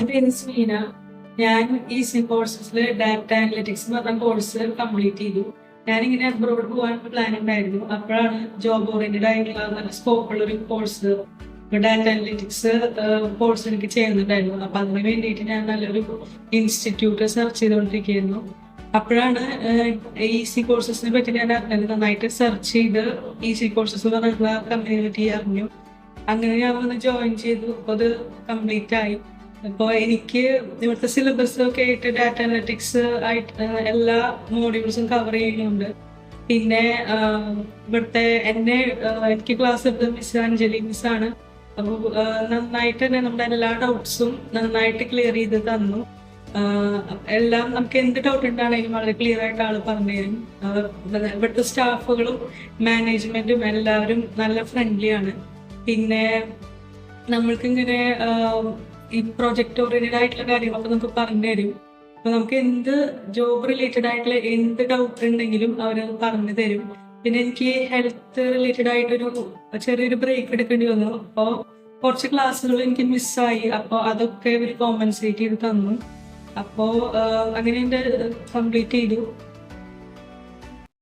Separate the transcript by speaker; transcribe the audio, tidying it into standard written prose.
Speaker 1: എൻ്റെ പേര് സ്വീന. ഞാൻ ഈസി കോഴ്സസിൽ ഡാറ്റ അനലിറ്റിക്സ് എന്ന് പറഞ്ഞ കോഴ്സ് കംപ്ലീറ്റ് ചെയ്തു. ഞാനിങ്ങനെ അബ്രോഡ് പോകാൻ പ്ലാൻ ഉണ്ടായിരുന്നു. അപ്പോഴാണ് ജോബ് ഓറിയന്റഡ് ആയിട്ടുള്ള നല്ല സ്കോപ്പുള്ള ഒരു കോഴ്സ് ഡാറ്റ അനലിറ്റിക്സ് കോഴ്സ് എനിക്ക് ചെയ്യുന്നുണ്ടായിരുന്നു. അപ്പൊ അതിന് വേണ്ടിയിട്ട് ഞാൻ നല്ലൊരു ഇൻസ്റ്റിറ്റ്യൂട്ട് സെർച്ച് ചെയ്തുകൊണ്ടിരിക്കുകയായിരുന്നു. അപ്പോഴാണ് ഈസി കോഴ്സസിനെ പറ്റി ഞാൻ അറിഞ്ഞത്. നന്നായിട്ട് സെർച്ച് ചെയ്ത് ഈസി കോഴ്സസ് എന്ന് പറഞ്ഞിട്ടുള്ള കമ്പനിയെ പറ്റി അറിഞ്ഞു. അങ്ങനെ ഞാൻ വന്ന് ജോയിൻ ചെയ്തു. അപ്പോൾ അത് കംപ്ലീറ്റ് ആയി. അപ്പോൾ എനിക്ക് ഇവിടുത്തെ സിലബസ് ഒക്കെ ആയിട്ട് ഡാറ്റ അനലിറ്റിക്സ് ആയിട്ട് എല്ലാ മോഡ്യൂൾസും കവർ ചെയ്യുന്നുണ്ട്. പിന്നെ ഇവിടുത്തെ എനിക്ക് ക്ലാസ് എടുത്തത് മിസ് അഞ്ജലി മിസ്സാണ്. അപ്പോൾ നന്നായിട്ട് തന്നെ നമ്മുടെ എല്ലാ ഡൗട്ട്സും നന്നായിട്ട് ക്ലിയർ ചെയ്ത് തന്നു. എല്ലാം നമുക്ക് എന്ത് ഡൗട്ട് ഉണ്ടാണെങ്കിലും വളരെ ക്ലിയർ ആയിട്ട് ആള് പറഞ്ഞു തരും. ഇവിടുത്തെ സ്റ്റാഫുകളും മാനേജ്മെന്റും എല്ലാവരും നല്ല ഫ്രണ്ട്ലിയാണ്. പിന്നെ നമ്മൾക്കിങ്ങനെ ഈ പ്രൊജക്ട് ഓറിയന്റഡ് ആയിട്ടുള്ള കാര്യങ്ങളൊക്കെ നമുക്ക് പറഞ്ഞു തരും. അപ്പൊ നമുക്ക് എന്ത് ജോബ് റിലേറ്റഡ് ആയിട്ടുള്ള എന്ത് ഡൗട്ട് ഉണ്ടെങ്കിലും അവരത് പറഞ്ഞു തരും. പിന്നെ എനിക്ക് ഹെൽത്ത് റിലേറ്റഡ് ആയിട്ടൊരു ചെറിയൊരു ബ്രേക്ക് എടുക്കേണ്ടി വന്നു. അപ്പോൾ കുറച്ച് ക്ലാസ്സുകൾ എനിക്ക് മിസ്സായി. അപ്പോൾ അതൊക്കെ ഇവർ കോമ്പൻസേറ്റ് ചെയ്ത് തന്നു. അപ്പോൾ അങ്ങനെ എൻ്റെ കംപ്ലീറ്റ് ചെയ്തു.